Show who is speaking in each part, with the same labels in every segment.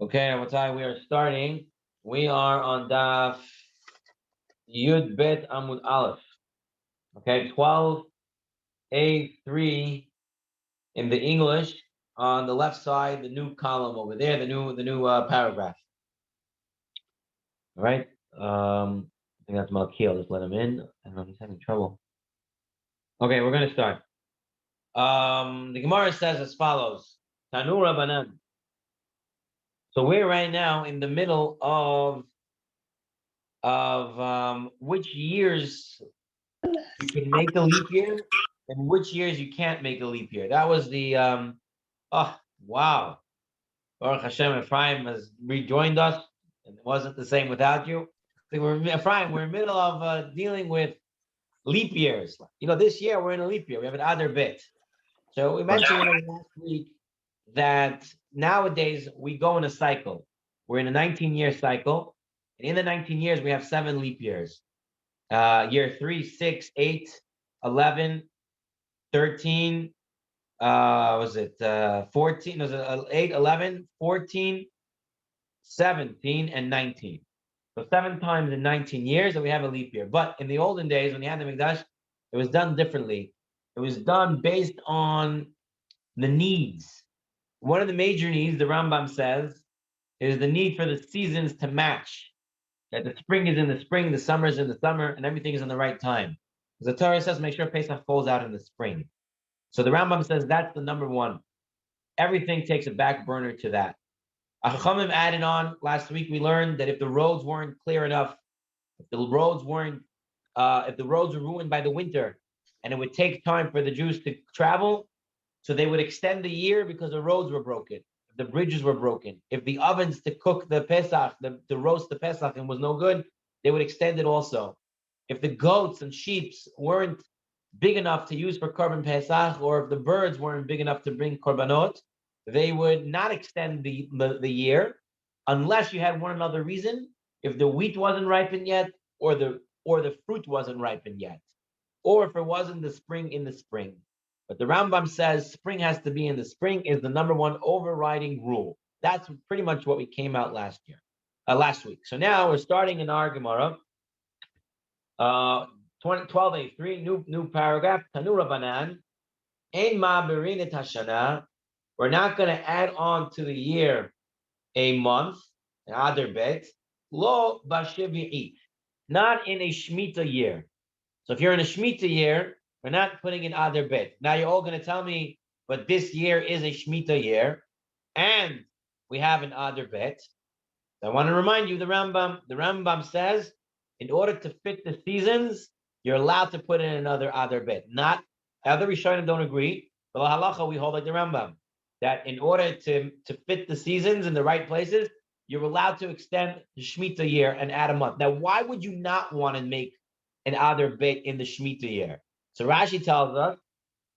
Speaker 1: Okay, Rabotai, we are starting. We are on Daf Yud Bet Amud Aleph. Okay, 12A-3 in the English. On the left side, the new column over there, the new paragraph. All right. I think that's Malkiel. Just let him in. I don't know, he's having trouble. Okay, we're gonna start. The Gemara says as follows: Tanu Rabbanan. So we're right now in the middle of which years you can make a leap year and which years you can't make a leap year. That was the oh wow. Baruch Hashem, Ephraim has rejoined us, and it wasn't the same without you. So Ephraim, we're in the middle of dealing with leap years. You know, this year we're in a leap year. We have an other bit. So we mentioned last week that nowadays we go in a cycle. We're in a 19-year cycle, and in the 19 years we have 7 leap years. Year 3, 6, 8, 11, 13, was it 14? Was it 8, 11, 14, 17, and 19? So 7 times in 19 years that we have a leap year. But in the olden days, when you had the Mikdash, it was done differently. It was done based on the needs. One of the major needs, the Rambam says, is the need for the seasons to match. That the spring is in the spring, the summer is in the summer, and everything is in the right time. The Torah says, make sure Pesach falls out in the spring. So the Rambam says that's the number one. Everything takes a back burner to that. Chachamim added on, last week we learned that if the roads weren't clear enough, if the roads were ruined by the winter, and it would take time for the Jews to travel, so they would extend the year because the roads were broken, the bridges were broken. If the ovens to cook the Pesach, to roast the Pesach, and was no good, they would extend it also. If the goats and sheep weren't big enough to use for Korban Pesach, or if the birds weren't big enough to bring Korbanot, they would not extend the year unless you had one another reason. If the wheat wasn't ripened yet, or the fruit wasn't ripened yet, or if it wasn't the spring in the spring. But the Rambam says spring has to be in the spring is the number one overriding rule. That's pretty much what we came out last week. So now we're starting in our Gemara. 12A3, new paragraph. Tanu Rabbanan, Ein Ma'abirin et Hashana. We're not going to add on to the year a month, an Adar Bet, Lo Bashevi'it, not in a Shemitah year. So if you're in a Shemitah year, we're not putting in Adar Bet. Now you're all going to tell me, but this year is a Shemitah year, and we have an Adar Bet. So I want to remind you, the Rambam says, in order to fit the seasons, you're allowed to put in another Adar Bet. Not, other Rishonim don't agree, but halacha we hold like the Rambam, that in order to fit the seasons in the right places, you're allowed to extend the Shemitah year and add a month. Now, why would you not want to make an Adar Bet in the Shemitah year? So Rashi tells us,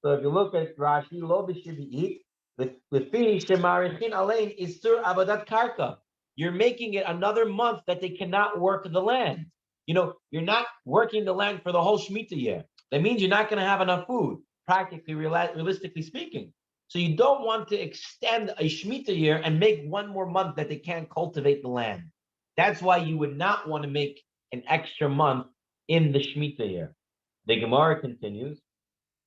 Speaker 1: so if you look at Rashi, Lo b'shvi'it, l'fi shemarichin alein isur avodat karka. You're making it another month that they cannot work the land. You know, you're not working the land for the whole Shemitah year. That means you're not going to have enough food, practically, realistically speaking. So you don't want to extend a Shemitah year and make one more month that they can't cultivate the land. That's why you would not want to make an extra month in the Shemitah year. The Gemara continues,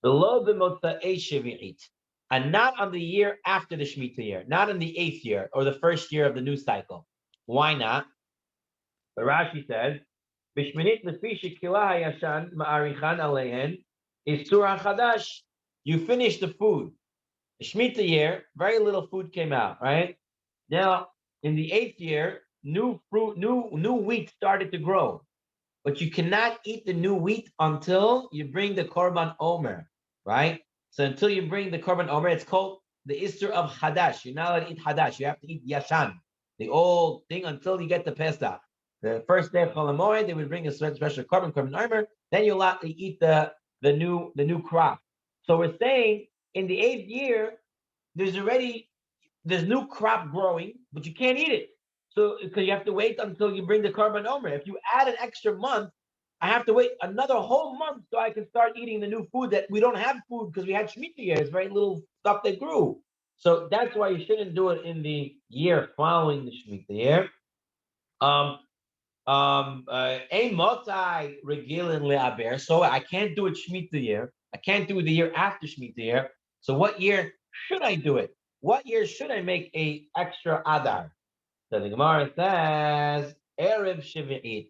Speaker 1: below the Motza'ei Shevi'it, and not on the year after the Shemitah year, not in the 8th year or the first year of the new cycle. Why not? The Rashi says, Bishminit lefi shekila hayashan ma'arichan alehen isur hachadash. You finish the food. The Shemitah year, very little food came out, right? Now, in the 8th year, new fruit, new wheat started to grow. But you cannot eat the new wheat until you bring the Korban Omer, right? So until you bring the Korban Omer, it's called the Isser of Hadash. You're not allowed to eat Hadash. You have to eat Yashan, the old thing, until you get the Pesach. The first day of Chol HaMoed, they would bring a special Korban Omer. Then you're allowed to eat the new crop. So we're saying in the 8th year, there's new crop growing, but you can't eat it. So because you have to wait until you bring the Korban Omer. If you add an extra month, I have to wait another whole month so I can start eating the new food that we don't have food because we had Shemitah year. There's very little stuff that grew. So that's why you shouldn't do it in the year following the Shemitah year. Ein motai regilin le'aber. So I can't do it Shemitah year. I can't do it the year after Shemitah year. So what year should I do it? What year should I make a extra Adar? So the Gemara says Erev Shvi'it,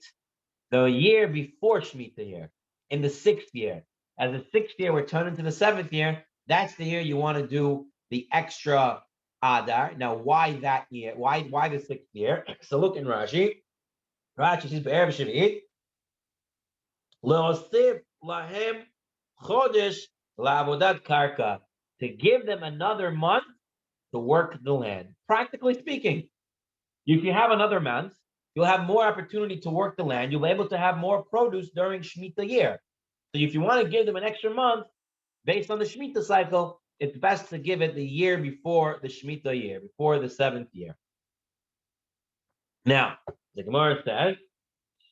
Speaker 1: the year before Shemitah year, in the 6th year. As the 6th year we're turning to the 7th year, that's the year you want to do the extra Adar. Now, why that year? Why the 6th year? So look in Rashi. Rashi says Erev Shvi'it le'osif lahem chodesh la'avodat karka, to give them another month to work the land. Practically speaking, if you have another month, you'll have more opportunity to work the land. You'll be able to have more produce during Shemitah year. So if you want to give them an extra month based on the Shemitah cycle, it's best to give it the year before the Shemitah year, before the 7th year. Now, the Gemara says,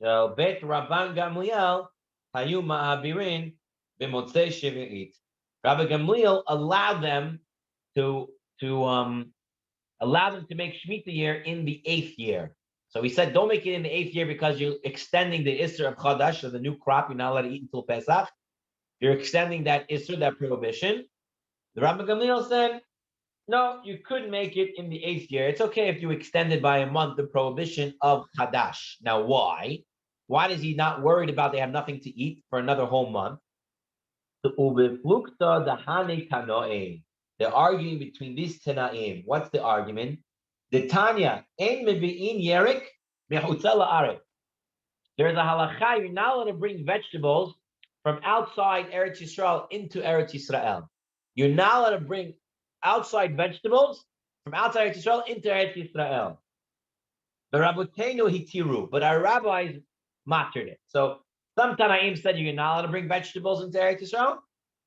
Speaker 1: so Bet Rabban Gamliel Hayu Ma'abirin B'motzei Shvi'it. Rabbi Gamliel allowed them to make Shemitah year in the 8th year. So he said, don't make it in the 8th year because you're extending the Isser of Chadash, or the new crop. You're not allowed to eat until Pesach. You're extending that Isser, that prohibition. The Rabbi Gamliel said, no, you could make it in the 8th year. It's okay if you extend it by a month, the prohibition of Chadash. Now, why? Why is he not worried about they have nothing to eat for another whole month? They're arguing between these Tanaim. What's the argument? The Tanya, ein mevi'in yerik mechutza la'aretz. There's a halakha, you're not allowed to bring vegetables from outside Eretz Yisrael into Eretz Yisrael. You're not allowed to bring outside vegetables from outside Eretz Yisrael into Eretz Yisrael. The Rabbeinu hitiru, but our rabbis mastered it. So some Tanaim said you're not allowed to bring vegetables into Eretz Yisrael,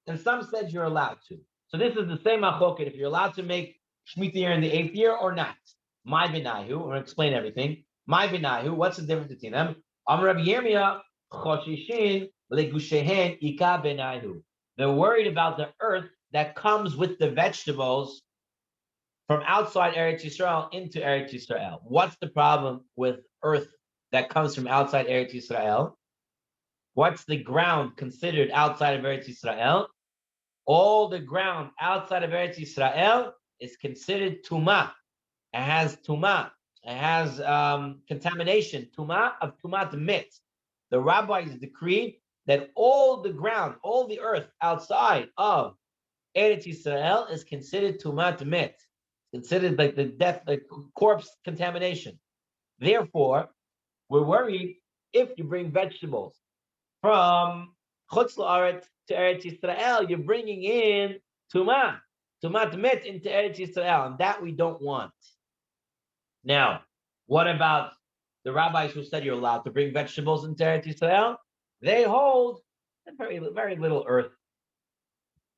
Speaker 1: and some said you're allowed to. So this is the same machoket, if you're allowed to make Shemitah year in the 8th year or not. My binayu, we're going to explain everything. My binayu, what's the difference between them? Amar Rabbi Yirmiyah, choshishin legushehen ika binayu. They're worried about the earth that comes with the vegetables from outside Eretz Yisrael into Eretz Yisrael. What's the problem with earth that comes from outside Eretz Yisrael? What's the ground considered outside of Eretz Yisrael? All the ground outside of Eretz Yisrael is considered tumah. It has tumah. It has contamination. Tumah of tumat mit. The rabbis decreed that all the ground, all the earth outside of Eretz Yisrael is considered tumat mit. Considered like the death, like corpse contamination. Therefore, we're worried if you bring vegetables from Chutz La'aretz to Eretz Yisrael, you're bringing in tumat mit into Eretz Yisrael, and that we don't want. Now, what about the rabbis who said you're allowed to bring vegetables into Eretz Yisrael? They hold very little earth.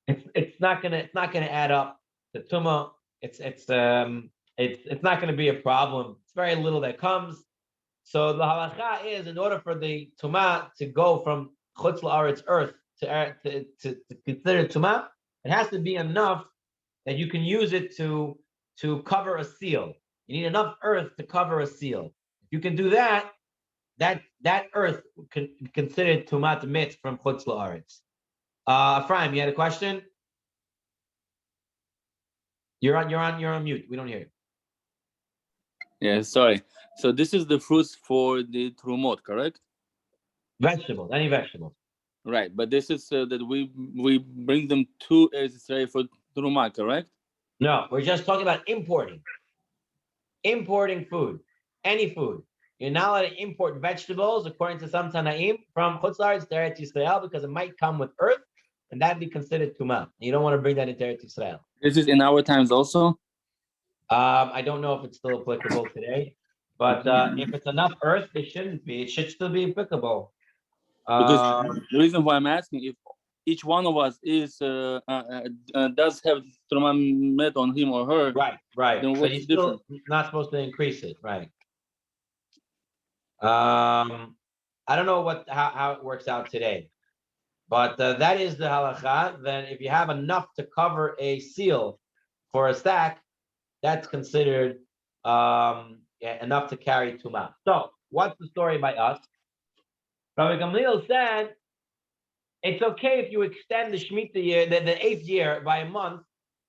Speaker 1: It's not gonna add up. The tumah, it's not gonna be a problem. It's very little that comes. So the halacha is, in order for the tumah to go from chutz la'aretz earth to consider tumah, it has to be enough that you can use it to cover a seal. You need enough earth to cover a seal. If you can do that, that earth can be considered tumat mit from chutz la'aretz. Ephraim, you had a question? You're on mute. We don't hear you.
Speaker 2: Yeah, sorry. So this is the fruits for the trumot, correct?
Speaker 1: Vegetables, any vegetables.
Speaker 2: Right, but this is that we bring them to Israel for truma, correct?
Speaker 1: No, we're just talking about importing food, any food. You're not allowed to import vegetables, according to some Tanaim, from Chutz La'aretz to Eretz Yisrael because it might come with earth, and that'd be considered tumah. You don't want to bring that into Eretz Yisrael.
Speaker 2: This is in our times also?
Speaker 1: I don't know if it's still applicable today, but if it's enough earth, it shouldn't be. It should still be applicable.
Speaker 2: Because the reason why I'm asking, if each one of us does have truma met on him or her,
Speaker 1: right.
Speaker 2: then what's the difference?
Speaker 1: Not supposed to increase it, right? I don't know how it works out today, but that is the halacha. Then if you have enough to cover a seal for a stack, that's considered enough to carry Tumah. So, what's the story by us? Rabbi Gamliel said, it's okay if you extend the Shemitah year, the 8th year, by a month.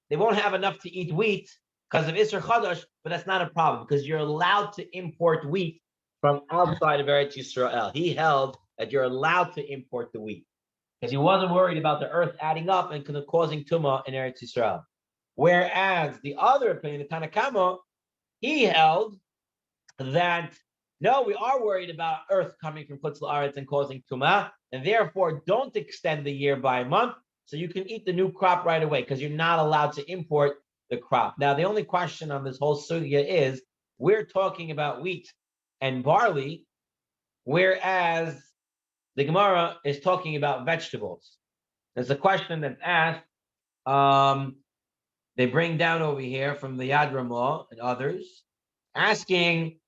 Speaker 1: They won't have enough to eat wheat because of Isser Chadash, but that's not a problem because you're allowed to import wheat from outside of Eretz Yisrael. He held that you're allowed to import the wheat because he wasn't worried about the earth adding up and causing Tumah in Eretz Yisrael. Whereas the other opinion, the Tanakama, he held that no, we are worried about earth coming from Chutz La'aretz and causing Tumah, and therefore don't extend the year by a month, so you can eat the new crop right away because you're not allowed to import the crop. Now, the only question on this whole sugya is, we're talking about wheat and barley, whereas the Gemara is talking about vegetables. There's a question that's asked, they bring down over here from the Yad Ramah and others, asking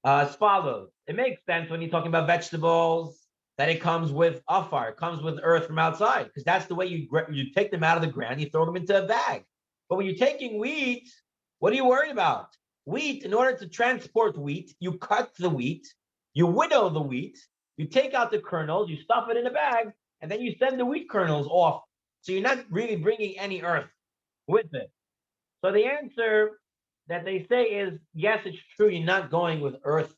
Speaker 1: as follows. It makes sense when you're talking about vegetables that it comes with afar, it comes with earth from outside, because that's the way you take them out of the ground, you throw them into a bag. But when you're taking wheat, what are you worried about? Wheat, in order to transport wheat, you cut the wheat, you winnow the wheat, you take out the kernels, you stuff it in a bag, and then you send the wheat kernels off. So you're not really bringing any earth with it. So the answer that they say is, yes, it's true, you're not going with earth.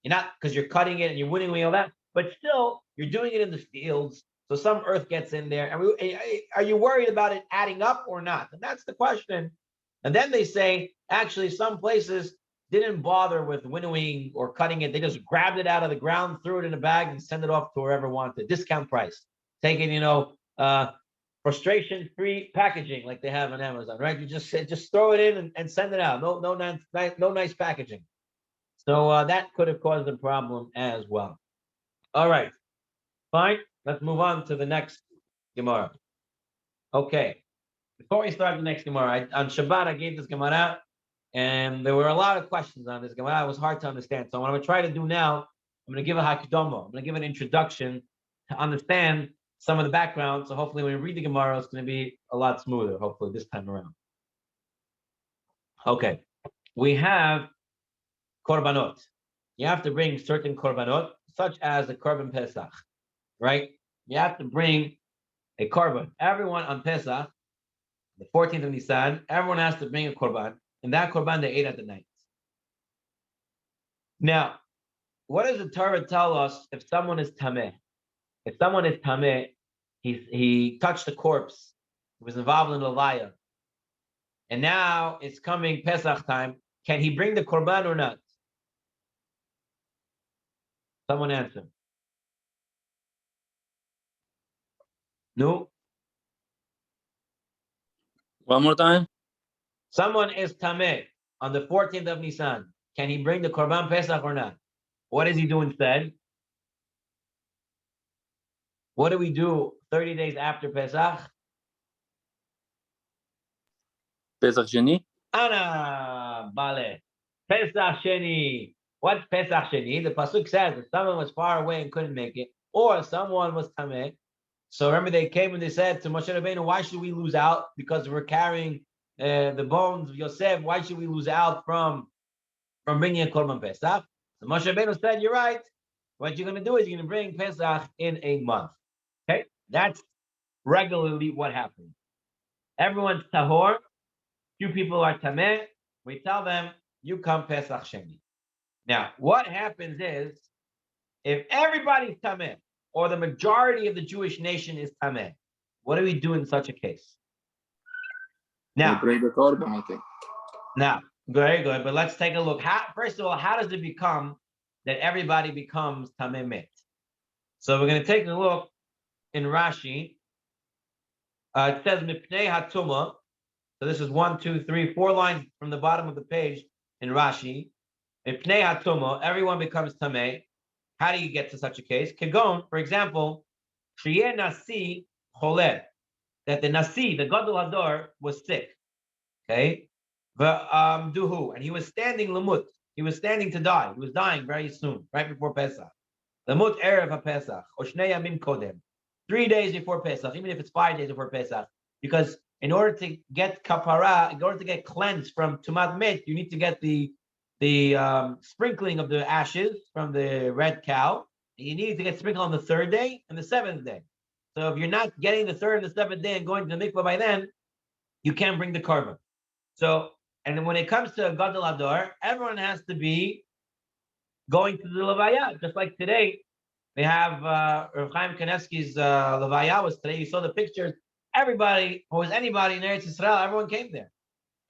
Speaker 1: You're not, because you're cutting it and you're winnowing all that, but still, you're doing it in the fields, so some earth gets in there. And are you worried about it adding up or not? And that's the question. And then they say, actually, some places didn't bother with winnowing or cutting it. They just grabbed it out of the ground, threw it in a bag, and sent it off to wherever wanted. Discount price. Taking, frustration-free packaging like they have on Amazon, right? You just throw it in and send it out. No nice packaging. So that could have caused a problem as well. All right, fine. Let's move on to the next Gemara. Okay, before we start the next Gemara, on Shabbat I gave this Gemara, and there were a lot of questions on this Gemara. It was hard to understand. So what I'm going to try to do now, I'm going to give a hakdama. I'm going to give an introduction to understand some of the background. So hopefully when we read the Gemara, it's going to be a lot smoother, hopefully this time around. Okay, we have korbanot. You have to bring certain korbanot, such as the korban Pesach, right? You have to bring a korban. Everyone on Pesach, the 14th of Nisan, everyone has to bring a korban, and that korban they ate at the night. Now, what does the Torah tell us if someone is tameh? If someone is tameh, he touched the corpse, he was involved in a laya, and now it's coming Pesach time. Can he bring the korban or not? Someone answer. No.
Speaker 2: One more time.
Speaker 1: Someone is tameh on the 14th of Nisan. Can he bring the korban Pesach or not? What does he do instead? What do we do 30 days after Pesach?
Speaker 2: Pesach Sheni.
Speaker 1: Ana Bale. Pesach Sheni. What's Pesach Sheni? The pasuk says that someone was far away and couldn't make it, or someone was tameh. So remember, they came and they said to Moshe Rabbeinu, "Why should we lose out? Because we're carrying the bones of Yosef. Why should we lose out from bringing a korban Pesach?" So Moshe Rabbeinu said, "You're right. What you're going to do is you're going to bring Pesach in a month." Okay, that's regularly what happens. Everyone's tahor. Few people are tameh. We tell them, "You come Pesach Sheni." Now, what happens is, if everybody's tameh, or the majority of the Jewish nation is tameh, what do we do in such a case? Now,
Speaker 2: Bring the korban, I think.
Speaker 1: Now, very good. But let's take a look. First of all, how does it become that everybody becomes tameh met? So we're going to take a look in Rashi. It says mipnei hatuma. So this is 1, 2, 3, 4 lines from the bottom of the page in Rashi. Mipnei hatuma. Everyone becomes tameh. How do you get to such a case? Kegon, for example, sheyeh nasi choleh. That the nasi, the gadol hador, was sick. Okay. Duhu, and he was standing lamut. He was standing to die. He was dying very soon, right before Pesach. Lamut erev haPesach, or shnei yamim kodem, 3 days before Pesach, even if it's 5 days before Pesach, because in order to get kapara, in order to get cleansed from tumat met, you need to get the sprinkling of the ashes from the red cow. And you need to get sprinkled on the 3rd day and the 7th day. So if you're not getting the 3rd and the 7th day and going to the mikvah by then, you can't bring the korban. So, and then when it comes to Gadol Adar, everyone has to be going to the levaya. Just like today, they have Rav Chaim Kanevsky's levaya was today. You saw the pictures. Everybody, or was anybody in Eretz Yisrael, everyone came there.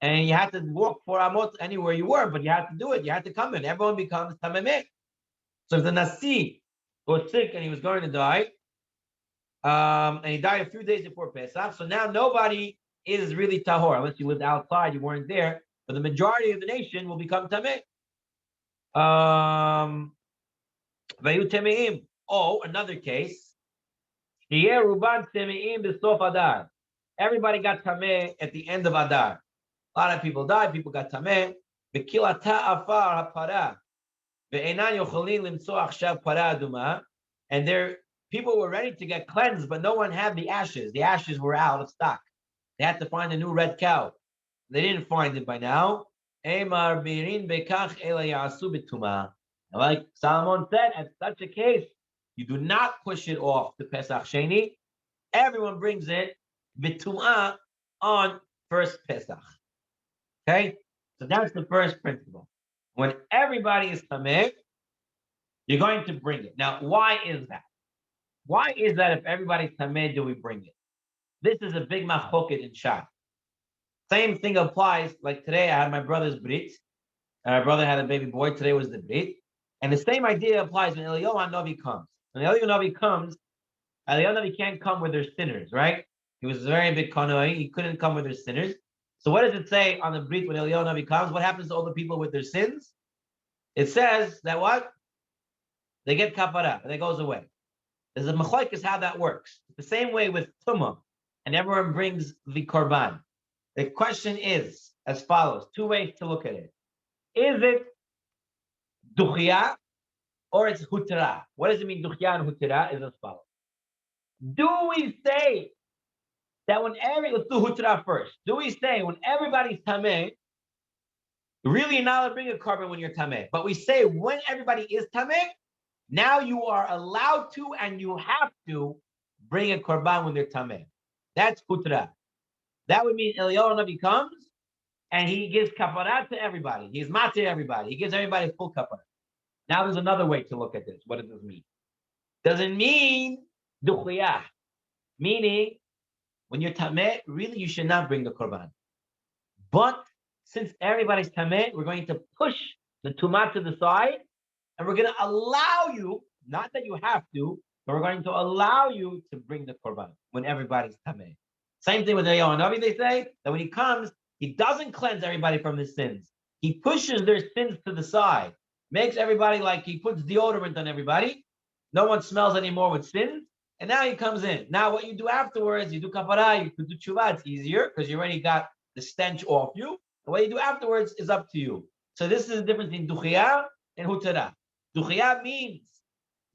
Speaker 1: And you had to walk 4 amot anywhere you were, but you had to do it. You had to come in. Everyone becomes tamemeh. So if the Nasi was sick and he was going to die, and he died a few days before Pesach, so now nobody is really tahor, unless you lived outside, you weren't there, but the majority of the nation will become tameh. Oh, another case. Everybody got tameh at the end of Adar. A lot of people died, people got tameh. And there, people were ready to get cleansed, but no one had the ashes. The ashes were out of stock. They had to find a new red cow. They didn't find it by now. And like Solomon said, at such a case, you do not push it off to Pesach Sheni. Everyone brings it b'tumah on first Pesach. Okay, so that's the first principle. When everybody is tameh, you're going to bring it. Now, why is that? Why is that if everybody's tameh, do we bring it? This is a big machoket in Shach. Same thing applies. Like today, I had my brother's brit. My brother had a baby boy. Today was the brit. And the same idea applies when Eliyahu Navi comes. When Eliyahu Navi comes, Eliyahu Navi can't come with their sinners, right? He was a very big kanoi. He couldn't come with their sinners. So what does it say on the brit when Eliyahu Navi comes? What happens to all the people with their sins? It says that what? They get kapara, and it goes away. There's a machlokes how that works. The same way with tumah, and everyone brings the korban. The question is as follows: 2 ways to look at it. Is it duchya or it's hutera? What does it mean, duchya and hutera? Is as follows. Do we say that let's do hutera first. Do we say when everybody's tameh, really you're not allowed to bring a korban when you're tameh, but we say when everybody is tameh, now you are allowed to and you have to bring a korban when they're tameh. That's hutera. That would mean Eliyahu Navi comes and he gives kaparat to everybody. He's mat to everybody. He gives everybody full kaparat. Now there's another way to look at this. What does this mean? Does it mean duchiyah? Meaning, when you're tameh, really you should not bring the korban. But since everybody's tameh, we're going to push the tumat to the side, and we're going to allow you, not that you have to, but we're going to allow you to bring the korban when everybody's tameh. Same thing with Eliyahu Navi. They say that when he comes, he doesn't cleanse everybody from his sins. He pushes their sins to the side, makes everybody like he puts deodorant on everybody. No one smells anymore with sins. And now he comes in. Now what you do afterwards, you do kapara, you do tshuva, it's easier because you already got the stench off you. And what you do afterwards is up to you. So this is the difference between duchiyah and hutera. Duchiyah means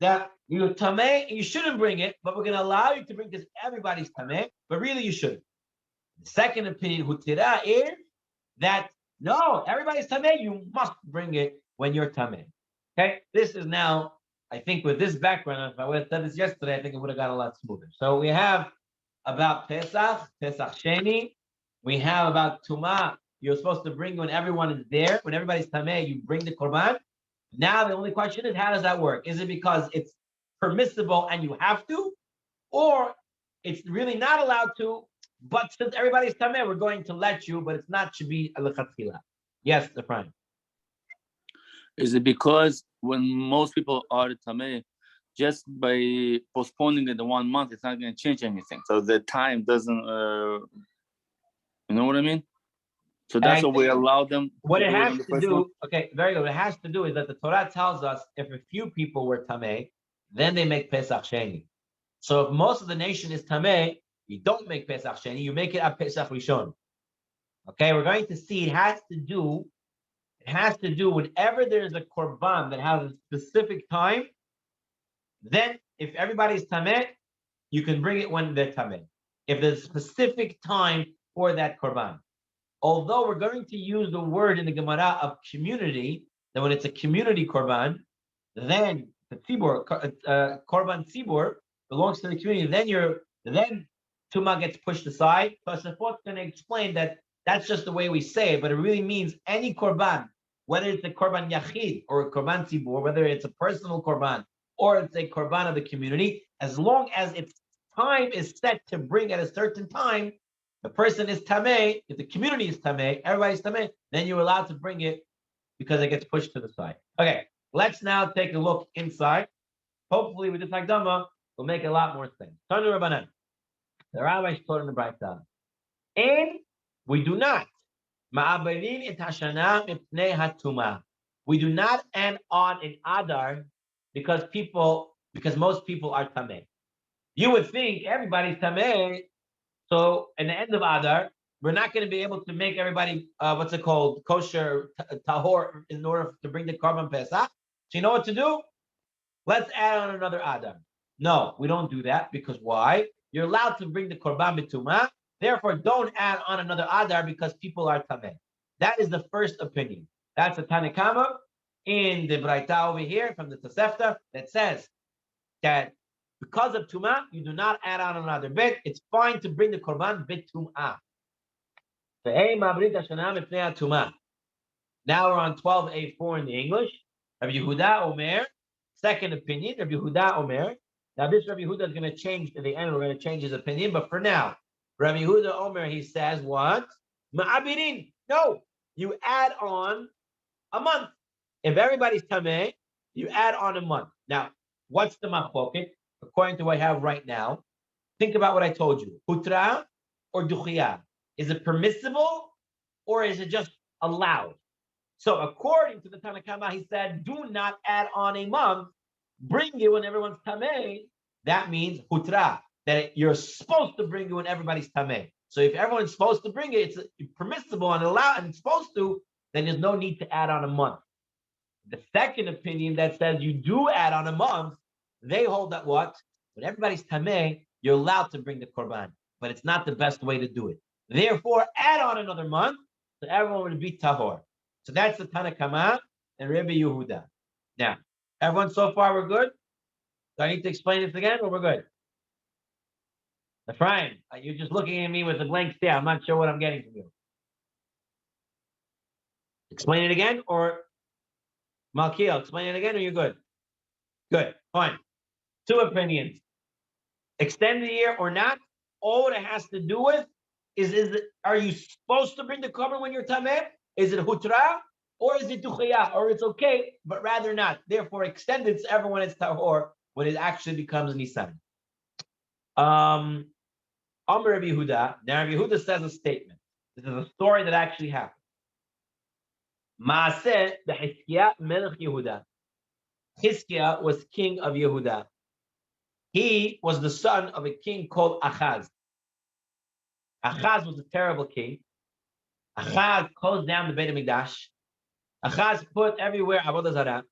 Speaker 1: that you're tameh and you shouldn't bring it, but we're going to allow you to bring because everybody's tameh, but really you shouldn't. The second opinion, hutera, is that no, everybody's tameh, you must bring it when you're tameh. Okay, this is now, I think with this background, if I would have done this yesterday, I think it would have got a lot smoother. So we have about Pesach Sheni. We have about Tumah. You're supposed to bring when everyone is there. When everybody's tameh, you bring the korban. Now the only question is, how does that work? Is it because it's permissible and you have to? Or it's really not allowed to, but since everybody's tameh, we're going to let you, but it's not should be a lechatchila. Yes, Ephraim.
Speaker 2: Is it because when most people are tameh, just by postponing it in 1 month, it's not going to change anything. So the time doesn't, you know what I mean? So that's what we allow them.
Speaker 1: What it has to do, okay, very good. What it has to do is that the Torah tells us if a few people were tameh, then they make Pesach Sheni. So if most of the nation is tameh, you don't make Pesach Sheni, you make it at Pesach Rishon. Okay, we're going to see it has to do whenever there's a korban that has a specific time, then if everybody's tameh, you can bring it when they're tameh. If there's a specific time for that korban. Although we're going to use the word in the Gemara of community, that when it's a community korban, then the tzibur, korban tzibur belongs to the community. Then tuma gets pushed aside. Tosafot's going to explain that that's just the way we say it, but it really means any korban, whether it's a korban yachid or a korban tzibur, whether it's a personal korban or it's a korban of the community, as long as its time is set to bring at a certain time, the person is tameh. If the community is tameh, everybody's tameh, then you're allowed to bring it because it gets pushed to the side. Okay, let's now take a look inside. Hopefully, with this Hagdama, we'll make a lot more sense. Tanu Rabbanan. The rabbis taught in the Braita. And we do not. Ma'abarin et hashana mipnei hatuma. We do not end on an adar because most people are tameh. You would think everybody's tameh. So in the end of Adar, we're not going to be able to make everybody, kosher, tahor, in order to bring the korban pesach. So you know what to do? Let's add on another Adar. No, we don't do that because why? You're allowed to bring the korban b'tumah. Therefore, don't add on another Adar because people are tameh. That is the first opinion. That's a Tanakama in the Braita over here from the Tosefta that says that because of Tumah, you do not add on another bit. It's fine to bring the Korban bit Tumah. Now we're on 12A-4 in the English. Rabbi Yehuda Omer, second opinion, Rabbi Yehuda Omer. Now this Rabbi Yehuda is going to change at the end. We're going to change his opinion. But for now, Rabbi Yehuda Omer, he says what? Ma'abirin. No, you add on a month. If everybody's Tameh, you add on a month. Now, what's the machloket? According to what I have right now, think about what I told you. Hutra or duchia? Is it permissible or is it just allowed? So according to the Tanakama, he said, do not add on a month. Bring it when everyone's tameh. That means hutra, that you're supposed to bring it when everybody's tameh. So if everyone's supposed to bring it, it's permissible and allowed and it's supposed to, then there's no need to add on a month. The second opinion that says you do add on a month, they hold that what? When everybody's tameh, you're allowed to bring the korban, but it's not the best way to do it. Therefore, add on another month, so everyone would be tahor. So that's the Tanakama and Rabbi Yehuda. Now, everyone so far we're good? Do I need to explain this again or we're good? Ephraim, you're just looking at me with a blank stare. I'm not sure what I'm getting from you. Explain it again or Malkiel, explain it again or you're good? Good, fine. Two opinions. Extend the year or not, all it has to do with is are you supposed to bring the korban when you're tameh? Is it hutra or is it duchaya? Or it's okay, but rather not. Therefore, extend it to everyone is tahor when it actually becomes Nisan. Amr Rabbi Yehuda. Now Rabbi Yehuda says a statement. This is a story that actually happened. Maaseh b'Hizkiah melech Yehuda. Hizkiah was king of Yehuda. He was the son of a king called Achaz. Achaz was a terrible king. Achaz closed down the Beit HaMikdash. Achaz put everywhere Avodah Zarah.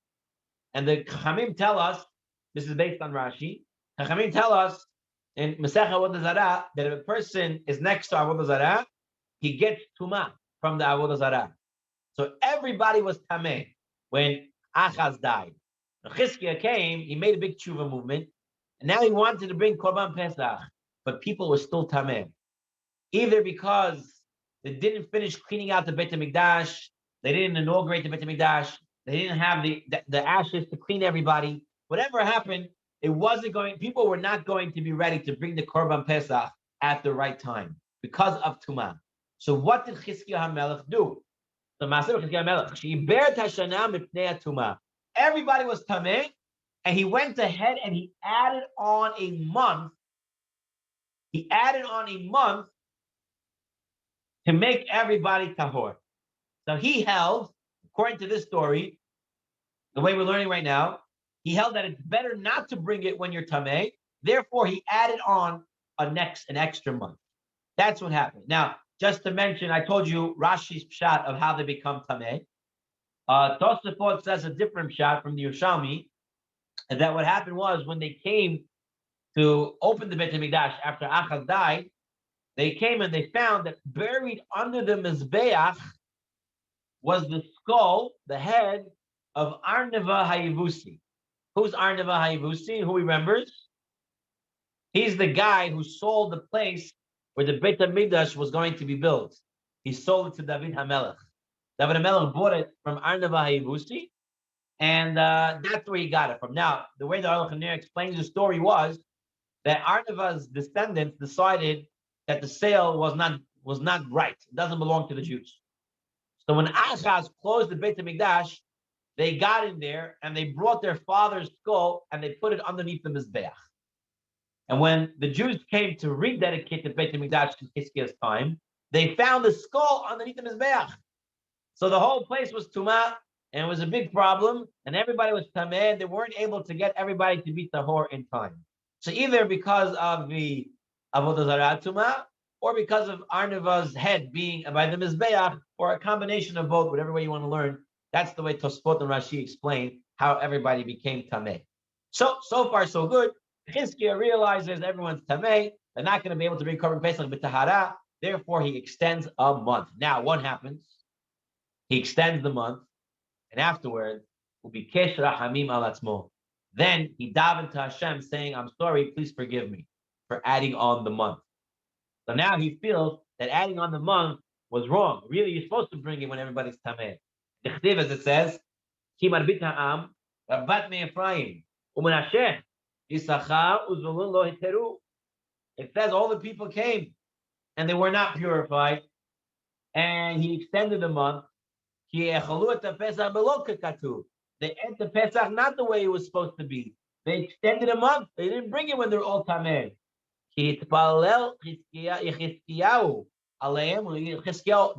Speaker 1: And the Chachamim tell us, this is based on Rashi, Chachamim tell us in Masech Avodah Zarah that if a person is next to Avodah Zarah, he gets Tumah from the Avodah Zarah. So everybody was Tameh when Achaz died. When Chizkiah came, he made a big tshuva movement, and now he wanted to bring Korban Pesach, but people were still Tameh. Either because they didn't finish cleaning out the Beit HaMikdash, they didn't inaugurate the Beit HaMikdash, they didn't have the ashes to clean everybody. Whatever happened, people were not going to be ready to bring the Korban Pesach at the right time because of Tumah. So what did Chizkiah HaMelech do? So Maaseh Chizkiah HaMelech, She'iber Tashana Mipnei Tumah. Everybody was Tameh, and he went ahead and he added on a month. He added on a month to make everybody tahor. So he held, according to this story, the way we're learning right now, he held that it's better not to bring it when you're tameh. Therefore, he added on an extra month. That's what happened. Now, just to mention, I told you Rashi's shot of how they become tameh. Tosafot says a different shot from the Yerushalmi, and that what happened was when they came to open the Beit HaMikdash after Achaz died, they came and they found that buried under the Mizbeach was the skull, the head of Arneva Hayivusi. Who's Arneva Hayivusi? Who remembers? He's the guy who sold the place where the Beit HaMikdash was going to be built. He sold it to David HaMelech. David HaMelech bought it from Arneva Hayivusi, and that's where he got it from. Now, the way the Aruch HaNer explains the story was that Arneva's descendants decided that the sale was not right. It doesn't belong to the Jews. So when Achaz closed the Beit HaMikdash, they got in there and they brought their father's skull and they put it underneath the Mizbeach. And when the Jews came to rededicate the Beit HaMikdash in Hiskiah's time, they found the skull underneath the Mizbeach. So the whole place was Tumah, and it was a big problem, and everybody was Tameh. They weren't able to get everybody to be Tahor in time. So either because of the Avodah Zarah Tumah, or because of Arneva's head being by the Mizbeach, or a combination of both, whatever way you want to learn. That's the way Tosfot and Rashi explain how everybody became Tameh. So far, so good. Chizkiah realizes everyone's Tameh. They're not going to be able to bring Korban Pesach b'Tahara. Therefore, he extends a month. Now, what happens? He extends the month, and afterwards, will be Kesh Rahamim al Atzmo. Then he davened to Hashem saying, I'm sorry, please forgive me for adding on the month. So now he feels that adding on the month was wrong. Really, you're supposed to bring it when everybody's Tameh. Dichtiv, as it says, Ki marbit ha'am, Rabbat me Ephraim, Umenashe, Yisachar, Uzulun lo hiteru. It says all the people came, and they were not purified, and he extended the month. They ate the Pesach not the way it was supposed to be. They extended a month. They didn't bring it when they're all Tameh. Chizkiyahu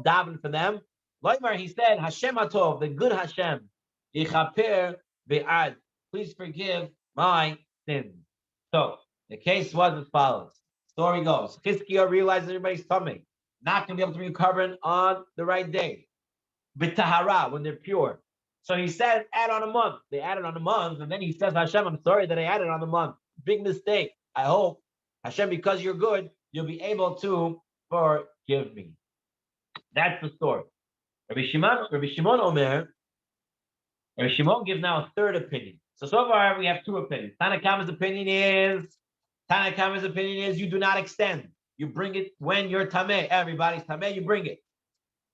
Speaker 1: davened for them. Loimar, he said, Hashem Hatov, the good Hashem, Yichaper be'ad, please forgive my sins. So the case was as follows. Story goes: Chizkiyahu realized everybody's coming, not going to be able to recover on the right day. B'tahara, when they're pure. So he said, add on a month. They added on a month, and then he says, Hashem, I'm sorry that I added on a month. Big mistake. I hope, Hashem, because you're good, you'll be able to forgive me. That's the story. Rabbi Shimon Omer, Rabbi Shimon gives now a third opinion. So far we have two opinions. Tanakama's opinion is you do not extend. You bring it when you're Tameh. Everybody's Tameh, you bring it.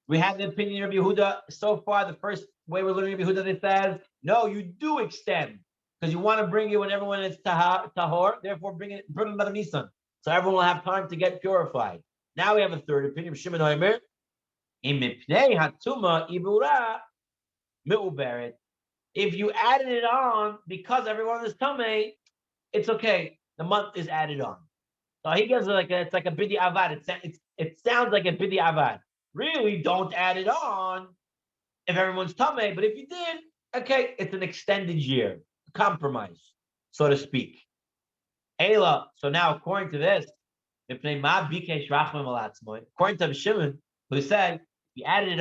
Speaker 1: We have the opinion of Yehuda. So far, the first way we're learning of Yehuda, it says, no, you do extend. Because you want to bring it when everyone is tahor. Therefore, bring another Nisan. So everyone will have time to get purified. Now we have a third opinion of Shimon Omer. If you added it on because everyone is Tameh, it's okay. The month is added on. So he gives it it's like a bidi avad. It sounds like a bidi avad. Really, don't add it on if everyone's Tameh. But if you did, okay, it's an extended year, compromise, so to speak. Ela. So now, according to this, according to Shimon, who said you added it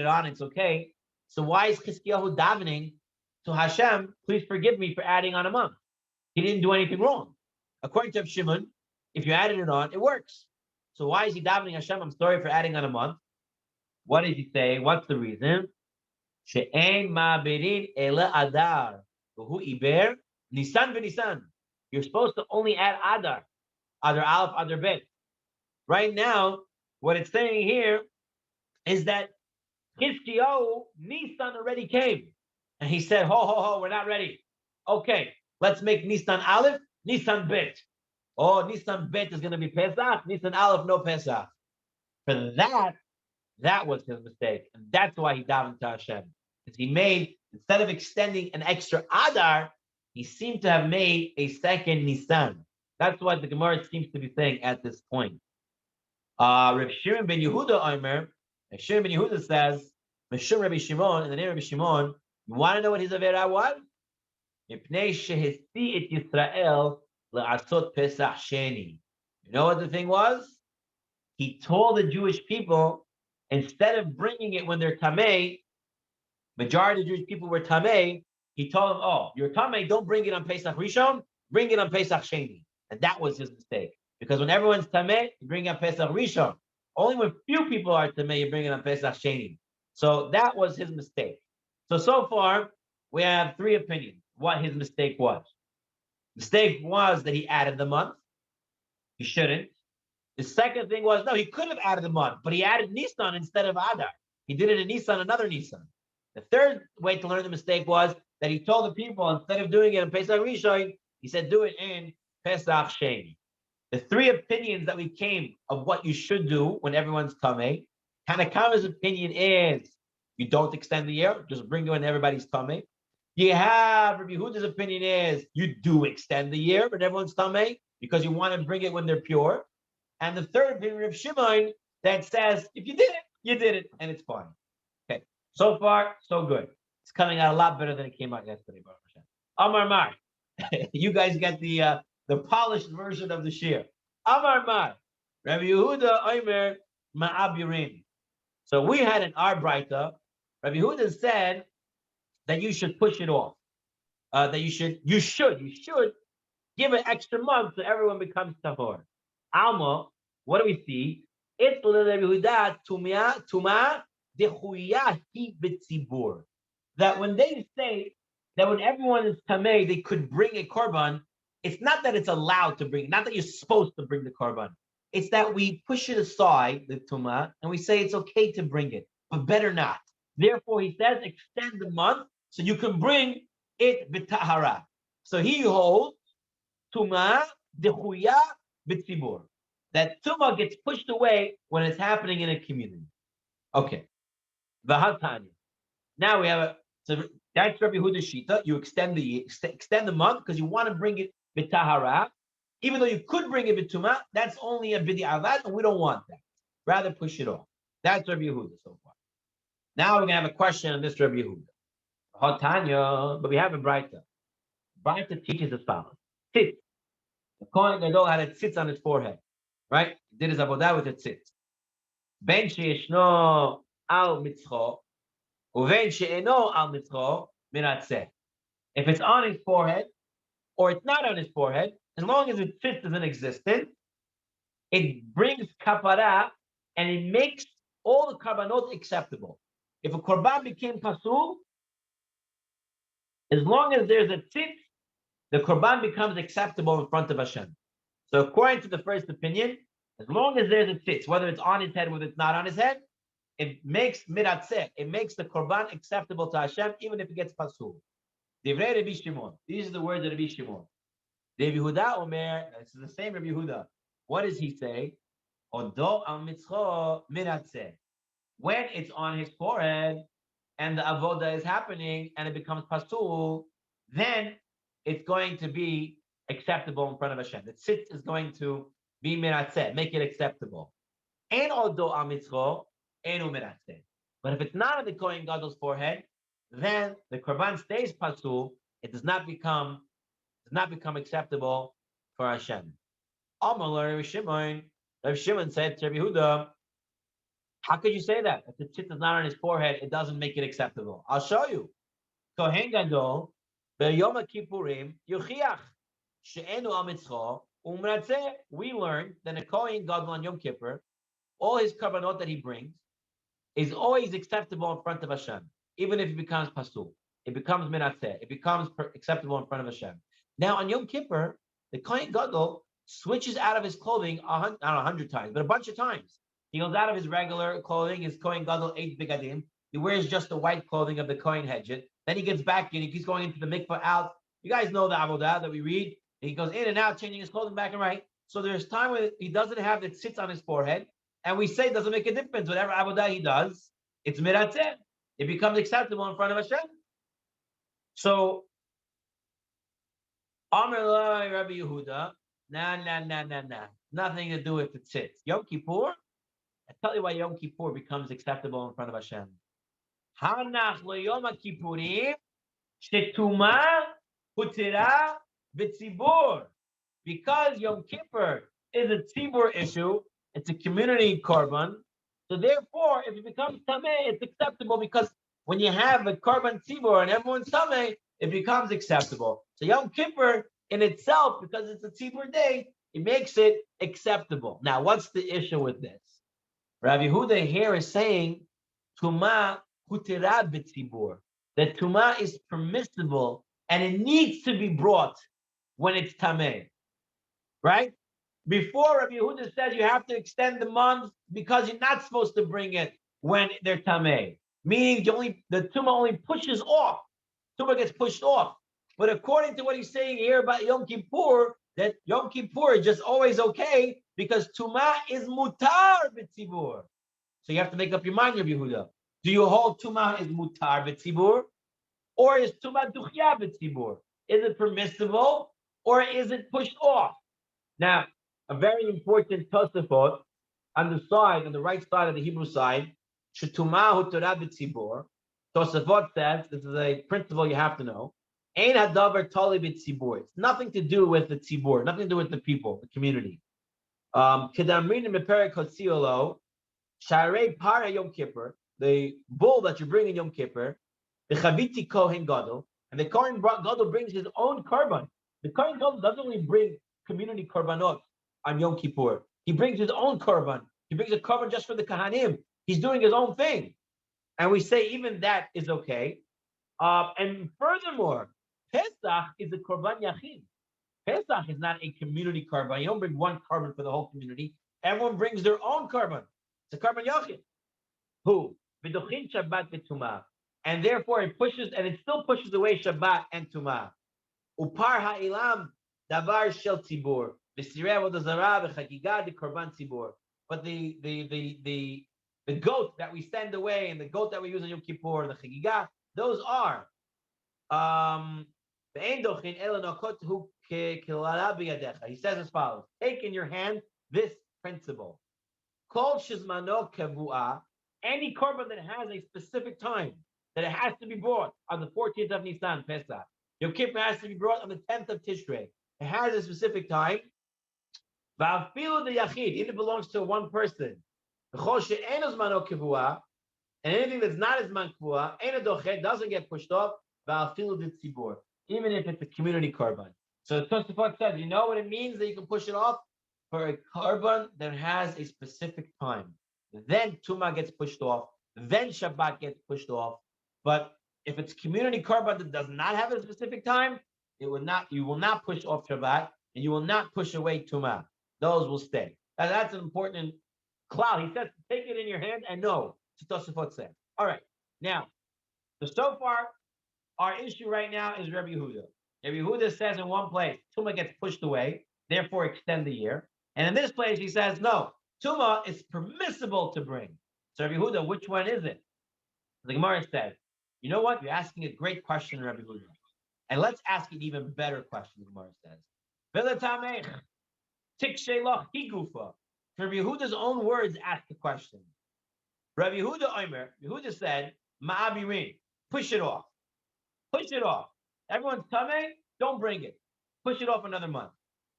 Speaker 1: on, it's okay. So why is Chizkiyahu davening to Hashem? Please forgive me for adding on a month. He didn't do anything wrong. According to Shimon, if you added it on, it works. So why is he davening Hashem? I'm sorry for adding on a month. What did he say? What's the reason? She'ein ma'abirin ele adar v'hu iber nisan v'nisan. You're supposed to only add adar aleph, adar bet. Right now, what it's saying here is that Chizkiyahu, Nisan already came, and he said, "Ho, we're not ready. Okay, let's make Nisan aleph, Nisan bet. Oh, Nisan bet is going to be Pesach. Nisan aleph, no Pesach. For that was his mistake. And that's why he davened to Hashem. Because he made, instead of extending an extra Adar, he seemed to have made a second Nisan. That's what the Gemara seems to be saying at this point. Rav Shimon ben Yehuda Omer, Rav Shimon ben Yehuda says, Meshum Rabbi Shimon, in the name of Rabbi Shimon, you want to know what his Avera was? Mipnei shehisi et Yisrael le'asot Pesach Sheni. You know what the thing was? He told the Jewish people, instead of bringing it when they're Tameh, majority of the Jewish people were Tameh, he told them, oh, you're Tameh, don't bring it on Pesach Rishon, bring it on Pesach Sheni. And that was his mistake. Because when everyone's tameh, you bring up Pesach Rishon. Only when few people are tameh, you bring up Pesach Sheni. So that was his mistake. So far, we have three opinions what his mistake was. Mistake was that he added the month. He shouldn't. The second thing was, no, he could have added the month, but he added Nisan instead of Adar. He did it in Nisan, another Nisan. The third way to learn the mistake was that he told the people, instead of doing it in Pesach Rishon, he said, do it in Pesach Sheni. The three opinions that we came of what you should do when everyone's coming. Hanakama's opinion is you don't extend the year, just bring it when everybody's coming. You have Rabbi Yehuda's opinion is you do extend the year when everyone's coming because you want to bring it when they're pure. And the third opinion of Shimon that says if you did it, and it's fine. Okay, so far so good. It's coming out a lot better than it came out yesterday. Amar Mar, you guys get the polished version of the shir. Amar Mar, Rabbi Yehuda Omer Ma'abirin. So we had in our Braita, Rabbi Yehuda said that you should push it off. That you should give an extra month so everyone becomes tahor. Alma, what do we see? It's Rabbi Yehuda tuma dechuya hi b'tzibur. That when they say that when everyone is tamei, they could bring a korban. It's not that it's allowed to bring, not that you're supposed to bring the korban. It's that we push it aside, the tuma, and we say it's okay to bring it, but better not. Therefore, he says extend the month so you can bring it b'tahara. So he holds tuma dechuya b'tzibur. That tuma gets pushed away when it's happening in a community. Okay. V'hatanya. Now we have a so that's Rabbi Yehuda's shita. You extend the month because you want to bring it b'tahara, even though you could bring it b'tuma. That's only a b'di'avad, and we don't want that. Rather push it off. That's Rabbi Yehuda so far. Now we're gonna have a question on this Rabbi Yehuda. Hotanya, but we have a Braita. Braita teaches as follows: tzitz. The Kohen Gadol had a tzitz on his forehead, right? He did his avodah with a tzitz. Ben she'eshno al mitzcho. If it's on his forehead or it's not on his forehead, as long as it fits as an existence, it brings kapara and it makes all the korbanot acceptable. If a korban became pasul, as long as there's a tzitz, the korban becomes acceptable in front of Hashem. So according to the first opinion, as long as there's a tzitz, whether it's on his head, whether it's not on his head, it makes miratzeh, it makes the korban acceptable to Hashem, even if it gets pasul. Divrei Rabbi Shimon. These are the words of Rabbi Shimon. Rabbi Yehuda Omer, this is the same Rabbi Yehuda. What does he say? Odo al mitzcho miratzeh. When it's on his forehead and the avoda is happening and it becomes pasul, then it's going to be acceptable in front of Hashem. The tzitz is going to be miratzeh, make it acceptable. And odo al mitzcho. But if it's not on the Kohen Gadol's forehead, then the korban stays pasul. It does not become acceptable for Hashem. Amar Rav Shimon said to Rabbi Yehuda, how could you say that? If the tzitz is not on his forehead, it doesn't make it acceptable. I'll show you. Kohen Gadol beYom Kippurim yuchiach she'enu al mitzcho umratzeh. We learned that a Kohen Gadol on Yom Kippur, all his korbanot that he brings is always acceptable in front of Hashem, even if it becomes pasul. It becomes minatzeh. It becomes acceptable in front of Hashem. Now on Yom Kippur, the Kohen Gadol switches out of his clothing not 100 times, but a bunch of times. He goes out of his regular clothing, his Kohen Gadol 8 bigadim. He wears just the white clothing of the Kohen Hedget. Then he gets back in. He keeps going into the mikvah out. You guys know the avodah that we read. He goes in and out, changing his clothing back and right. So there's time when he doesn't have that sits on his forehead. And we say it doesn't make a difference. Whatever avodah he does, it's miratzeh. It becomes acceptable in front of Hashem. So, Amar Lai Rabbi Yehuda, nah. Nothing to do with the tzitz. Yom Kippur, I tell you why Yom Kippur becomes acceptable in front of Hashem. Hanach lo Yom Kippurim, shetuma hutira v'tzibur. Because Yom Kippur is a tzibur issue, it's a community korban. So therefore, if it becomes tameh, it's acceptable because when you have a korban tzibur and everyone's tameh, it becomes acceptable. So Yom Kippur in itself, because it's a tzibur day, He makes it acceptable. Now, what's the issue with this? Rabbi Yehuda here is saying Tuma hutira b'tzibur, that Tuma is permissible and it needs to be brought when it's Tameh, right? Before, Rabbi Yehuda says you have to extend the month because you're not supposed to bring it when they're Tameh, meaning the Tuma only pushes off. Tuma gets pushed off. But according to what he's saying here about Yom Kippur, that Yom Kippur is just always okay because Tuma is mutar b'tzibur. So you have to make up your mind, Rabbi Yehuda. Do you hold Tuma is mutar b'tzibur, or is Tuma duchya b'tzibur? Is it permissible, or is it pushed off? Now, a very important Tosafot on the right side of the Hebrew side, Shetuma hutorah b'tzibur. Tosafot says, this is a principle you have to know. Ein hadavar tali b'tzibur. It's nothing to do with the tzibur, nothing to do with the people, the community. Kedamrin meperek hotziolo, sharei para Yom Kippur, the bull that you bring in Yom Kippur, the chaviti kohen gadol, and the kohen gadol brings his own korban. The kohen gadol doesn't only bring community korbanot on Yom Kippur. He brings his own korban. He brings a korban just for the kahanim. He's doing his own thing. And we say even that is okay. And furthermore, Pesach is a korban yachid. Pesach is not a community korban. You don't bring one korban for the whole community. Everyone brings their own korban. It's a korban yachid. Who? V'dochin Shabbat v'tumah. And therefore it still pushes away Shabbat and Tumah. Upar ha'ilam davar shel tzibur. V'sirei avodah zarah v'chagiga de korban tzibur. But the goat that we send away and the goat that we use on Yom Kippur, the chagiga, those are he says as follows: take in your hand this principle. Kol shizmano kavua, any korban that has a specific time, that it has to be brought on the 14th of Nisan, Pesach. Yom Kippur has to be brought on the 10th of Tishrei. It has a specific time. Va'afilu the yachid, even if it belongs to one person. And anything that's not as man kvua, doesn't get pushed off. Even if it's a community korban. So Tosafot says, you know what it means that you can push it off? For a korban that has a specific time. Then Tuma gets pushed off. Then Shabbat gets pushed off. But if it's community korban that does not have a specific time, you will not push off Shabbat, and you will not push away Tuma. Those will stay. Now, that's an important cloud. He says, take it in your hand and know. Tosafot said. All right. Now, so far, our issue right now is Rabbi Yehuda. Rabbi Yehuda says in one place, Tuma gets pushed away, therefore extend the year. And in this place, he says, no, Tuma is permissible to bring. So Rabbi Yehuda, which one is it? The Gemara says, you know what? You're asking a great question, Rabbi Yehuda. And let's ask an even better question, the Gemara says. V'letamech, tikshelach higufa. Rabbi Yehuda's own words ask the question. Rabbi Yehuda said, Ma'abirin, push it off. Push it off. Everyone's tameh, don't bring it. Push it off another month.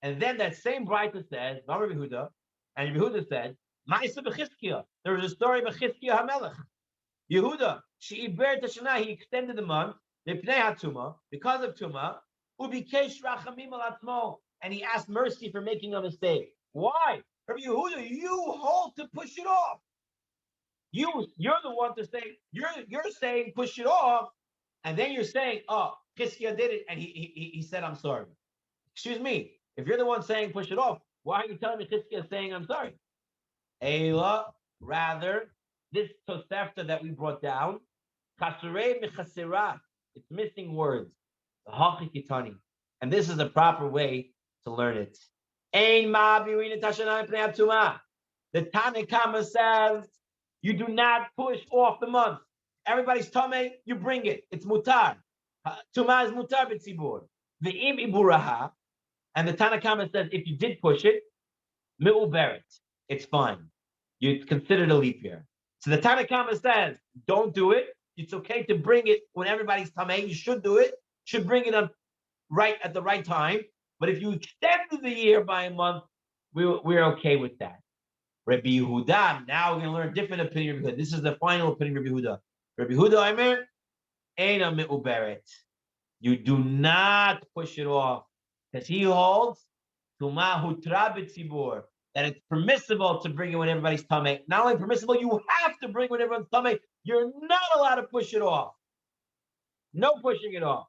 Speaker 1: And then that same Braita says, Rabbi Yehuda, and Rabbi Yehuda said, Ma'isa b'chizkiah. There was a story of Chizkiah HaMelech. Yehuda, she'iber tashana, he extended the month, mipnei hatuma, because of Tuma, ubikesh rachamim al atzmo, and he asked mercy for making a mistake. Why? Rabbi Yehuda, you hold to push it off. You're the one to say, you're saying push it off, and then you're saying, oh, Chizkiah did it, and he said, I'm sorry. Excuse me, if you're the one saying push it off, why are you telling me Chizkiah is saying I'm sorry? Eila, rather, this Tosefta that we brought down, Chasurei Mechasera, it's missing words. Hachikitani. And this is the proper way to learn it. Ein ma'abirin tashana pnei hatuma. The Tanakama says, you do not push off the month. Everybody's tameh, you bring it. It's mutar. Tuma is mutar b'tzibur. Ve'im iburaha. And the Tanakama says, if you did push it, mi'uberet. It's fine. It's considered a leap year. So the Tanakama says, don't do it. It's okay to bring it when everybody's tameh. You should do it. Should bring it up right at the right time. But if you extend the year by a month, we're okay with that. Rabbi Yehuda, now we're going to learn a different opinion. Because this is the final opinion of Rabbi Yehuda. Rabbi Yehuda, Omer, Eina me'uberet. You do not push it off. Because he holds Tuma hutra b'tzibur, that it's permissible to bring it when everybody's tummy. Not only permissible, you have to bring it when everyone's tummy. You're not allowed to push it off. No pushing it off.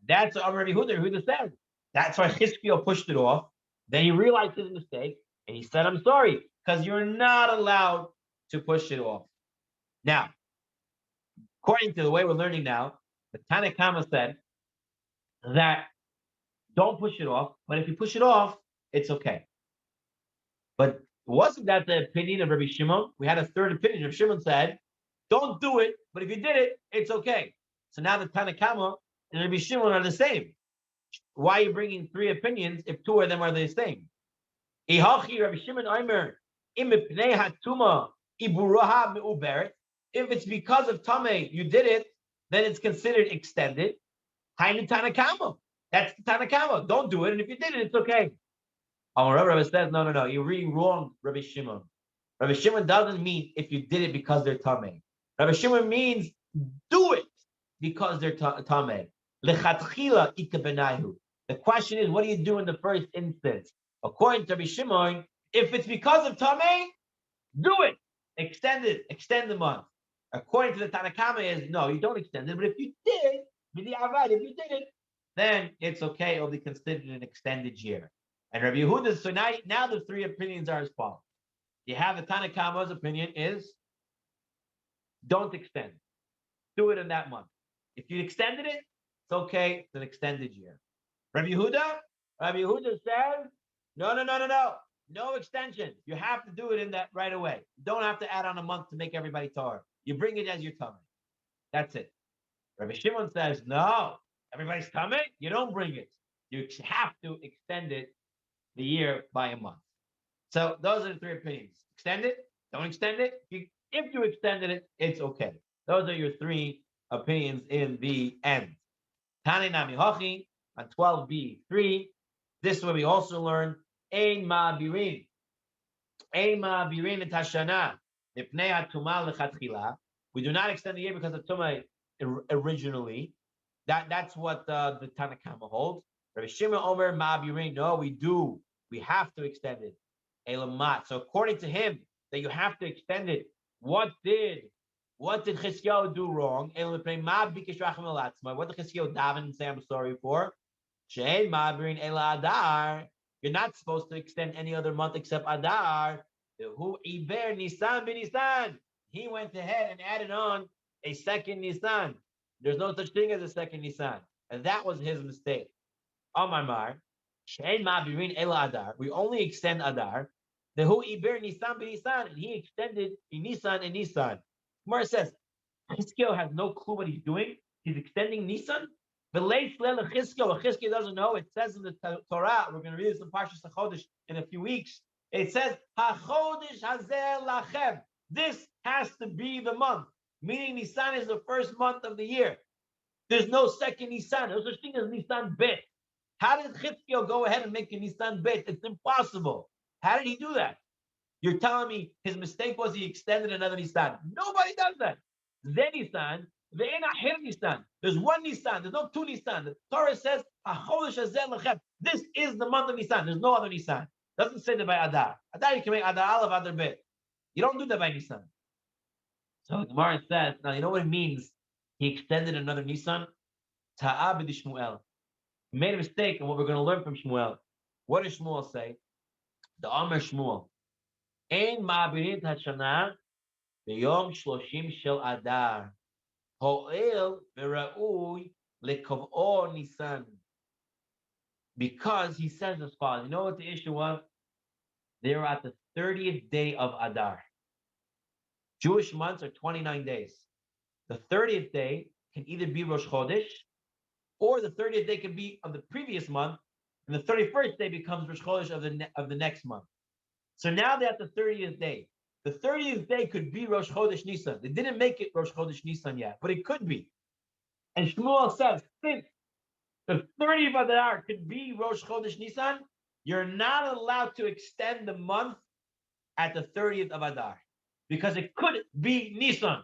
Speaker 1: That's Rabbi Yehuda. Yehuda said. That's why Chizkiel pushed it off. Then he realized his mistake and he said, "I'm sorry," because you're not allowed to push it off. Now, according to the way we're learning now, the Tanna Kama said that don't push it off, but if you push it off, it's okay. But wasn't that the opinion of Rabbi Shimon? We had a third opinion. Rabbi Shimon said, don't do it, but if you did it, it's okay. So now the Tanna Kama and Rabbi Shimon are the same. Why are you bringing three opinions if two of them are the same? Rabbi Shimon Omer, if it's because of Tameh you did it, then it's considered extended. That's the Tanna Kama. Don't do it, and if you did it, it's okay. Rabbi says, no, you're really wrong, Rabbi Shimon. Rabbi Shimon doesn't mean if you did it because they're Tameh. Rabbi Shimon means do it because they're Tameh. Lechatchila ikabenahu. The question is, what do you do in the first instance? According to Rabbi Shimon, if it's because of Tameh, do it. Extend it. Extend the month. According to the Tanna Kama is, no, you don't extend it. But if you did, if you did it, then it's okay. It'll be considered an extended year. And Rabbi Yehuda, so now the three opinions are as follows. You have the Tanna Kama's opinion is, don't extend. Do it in that month. If you extended it, it's okay. It's an extended year. Rabbi Yehuda says, no. No extension. You have to do it in that right away. You don't have to add on a month to make everybody tar. You bring it as your tummy. That's it. Rabbi Shimon says, no, everybody's coming. You don't bring it. You have to extend it the year by a month. So those are the three opinions. Extend it, don't extend it. If you extended it, it's okay. Those are your three opinions in the end. Tani Nami Hochi on 12B3. This is where we also learn Ein Ma'abirin. Ein Ma'abirin et Hashana. Mipnei HaTumah lechatchila. We do not extend the year because of Tumah originally. That's what the Tanna Kama holds. Rabbi Shimon Omer Ma'abirin. No, we do. We have to extend it. Elamat. So according to him, that you have to extend it. What did Chizkiyahu do wrong? What did Chizkiyahu daven and say I'm sorry for? She'en ma'abirin ela Adar. You're not supposed to extend any other month except Adar. Who iber Nisan b'Nisan. He went ahead and added on a second Nisan. There's no such thing as a second Nisan, and that was his mistake. Amar Mar. She'en ma'abirin ela Adar. We only extend Adar. The who iber Nisan b'Nisan, and he extended in Nisan and Nisan. Gemara says, Chizkiyahu has no clue what he's doing. He's extending Nisan. Chizkiyahu doesn't know. It says in the Torah, we're going to read this in Parshas HaChodesh in a few weeks. It says, HaChodesh hazeh lachem. This has to be the month. Meaning Nisan is the first month of the year. There's no second Nisan. There's such thing as Nisan Bet. How did Chizkiyahu go ahead and make a Nisan Bet? It's impossible. How did he do that? You're telling me his mistake was he extended another Nisan. Nobody does that. Zen Nisan, Nisan. There's one Nisan. There's no two Nisan. The Torah says, this is the month of Nisan. There's no other Nisan. It doesn't say that by Adar. Adar, you can make Adar Aleph, Adar Bet. You don't do that by Nisan. So the Gemara says, now you know what it means? He extended another Nisan. Ta'abid Shmuel. He made a mistake, and what we're going to learn from Shmuel. What does Shmuel say? The Amar Shmuel. Ein ma'abirin hashana b'yom shloshim shel Adar. Ho'el v'ra'ui lekov'o Nisan. Because he says as follows. You know what the issue was? They were at the 30th day of Adar. Jewish months are 29 days. The 30th day can either be Rosh Chodesh, or the 30th day can be of the previous month, and the 31st day becomes Rosh Chodesh of the next month. So now they're at the 30th day. The 30th day could be Rosh Chodesh Nisan. They didn't make it Rosh Chodesh Nisan yet, but it could be. And Shmuel says, since the 30th of Adar could be Rosh Chodesh Nisan, you're not allowed to extend the month at the 30th of Adar, because it could be Nisan.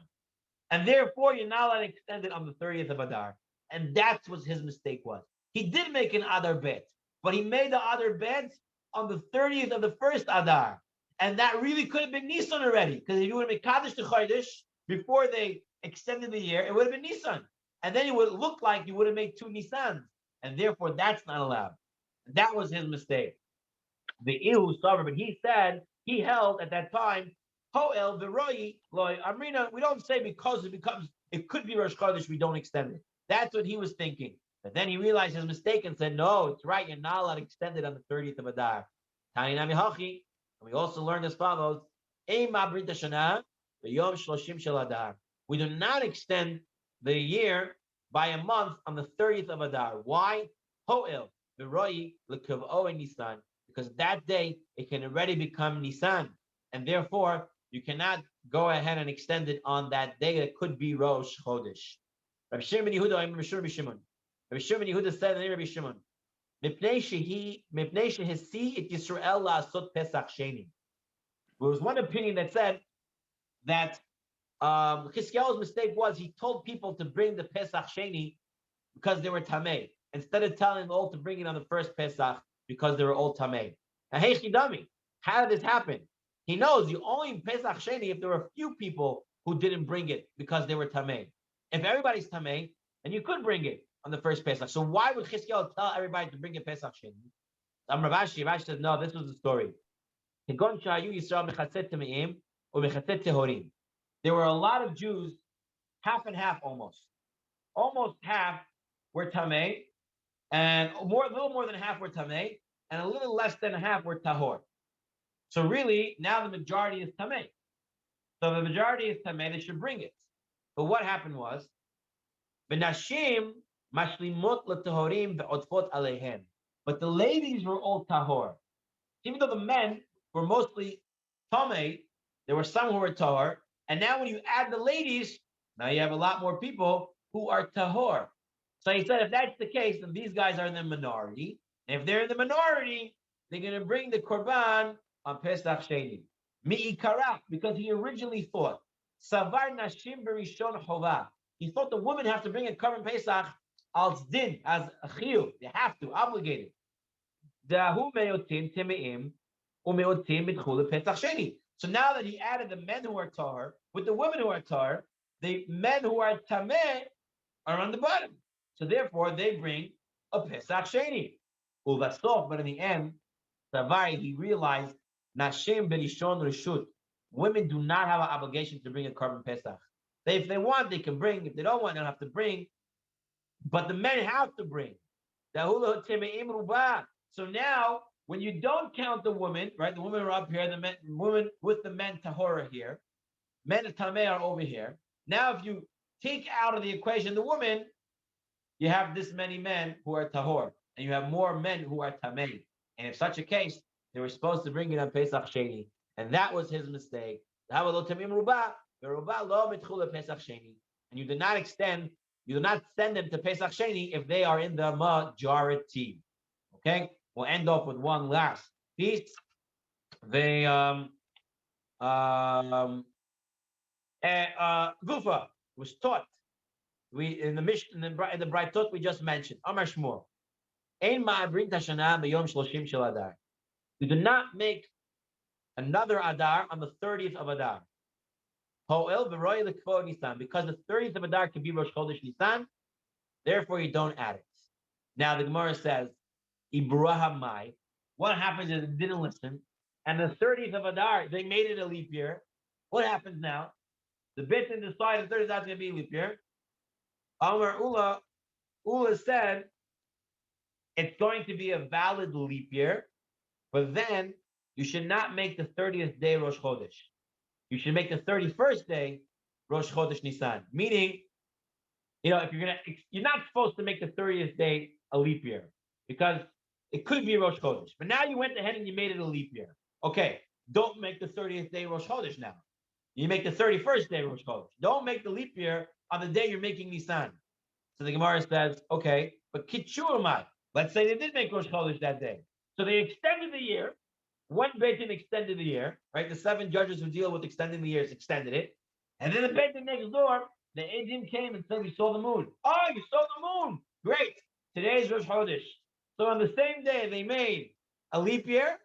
Speaker 1: And therefore, you're not allowed to extend it on the 30th of Adar. And that's what his mistake was. He did make an Adar bet, but he made the other beds on the 30th of the first Adar. And that really could have been Nisan already, because if you would have made Kaddish to Chodesh before they extended the year, it would have been Nisan. And then it would look like you would have made two Nisans. And therefore, that's not allowed. That was his mistake. The Ihu Sabr, but he said, he held at that time, Hoel Viroi Loy Amrina. We don't say because it could be Rosh Chodesh, we don't extend it. That's what he was thinking. But then he realized his mistake and said, no, it's right, you're not allowed to extend it on the 30th of Adar. Tani Nami Hachi. We also learned as follows: we do not extend the year by a month on the 30th of Adar. Why? Because that day it can already become Nisan, and therefore you cannot go ahead and extend it on that day. It could be Rosh Chodesh. Rabbi Shimon ben Yehuda, Rabbi Shimon ben Yehuda said in Rabbi Shimon, there was one opinion that said that Chizkiyahu's mistake was he told people to bring the Pesach Sheni because they were Tameh, instead of telling them all to bring it on the first Pesach because they were all Tameh. Now, hey, Chidami, how did this happen? He knows you only Pesach Sheni if there were a few people who didn't bring it because they were Tameh. If everybody's Tameh, then you could bring it on the first Pesach. So why would Chizkiyahu tell everybody to bring it Pesach Sheni? Rav said, no, this was the story. There were a lot of Jews, half and half almost. Almost half were Tameh, and a little more than half were Tameh, and a little less than half were Tahor. So really, now the majority is Tameh. So the majority is Tameh, they should bring it. But what happened was, Benashim mashlimot letahorim ve'odfot aleihem. But the ladies were all Tahor. Even though the men were mostly Tameh, there were some who were Tahor. And now when you add the ladies, now you have a lot more people who are Tahor. So he said, if that's the case, then these guys are in the minority. And if they're in the minority, they're going to bring the Korban on Pesach Sheni. Mi'ikara, because he originally thought, Savar Nashim Berishon Chova. He thought the women have to bring a Korban Pesach as din, as a chiyuv. They have to, obligated. So now that he added the men who are tahor with the women who are tahor, the men who are tameh are on the bottom. So therefore, they bring a Pesach Sheni. But in the end, Savari, he realized, Nashem Berishon Reshut. Women do not have an obligation to bring a Korban Pesach. If they want, they can bring. If they don't want, they don't have to bring. But the men have to bring. So now, when you don't count the women, right? The women are up here, the men, women with the men tahora here, men tameh are over here. Now, if you take out of the equation the woman, you have this many men who are tahor, and you have more men who are tameh. And if such a case, they were supposed to bring it on Pesach Sheni, and that was his mistake. And you do not extend, you do not send them to Pesach Sheni if they are in the majority. Okay, we'll end off with one last piece. They Gufa was taught. We in the Mishnah in the Braitot we just mentioned. Amar Shmuel. Ein ma'abrin tashana b'yom shloshim shel Adar. We do not make another Adar on the 30th of Adar. Ho'el v'roi l'kvod Nisan, because the 30th of Adar can be Rosh Chodesh Nisan. Therefore, you don't add it. Now the Gemara says, Ibrahamai. What happens is it didn't listen, and the 30th of Adar they made it a leap year. What happens now? The Beit Din decided the 30th is not going to be a leap year. Amar Ula said it's going to be a valid leap year, but then you should not make the 30th day Rosh Chodesh. You should make the 31st day Rosh Chodesh Nisan. Meaning, if you're not supposed to make the 30th day a leap year because it could be Rosh Chodesh. But now you went ahead and you made it a leap year. Okay, don't make the 30th day Rosh Chodesh now. You make the 31st day Rosh Chodesh. Don't make the leap year on the day you're making Nisan. So the Gemara says, okay, but Kitshurmai. Let's say they did make Rosh Chodesh that day. So they extended the year. One Beit Din extended the year, right? The 7 judges who deal with extending the years extended it. And then the Beit Din next door, the Edim came and said, we saw the moon. Oh, you saw the moon. Great. Today is Rosh Chodesh. So on the same day, they made a leap year,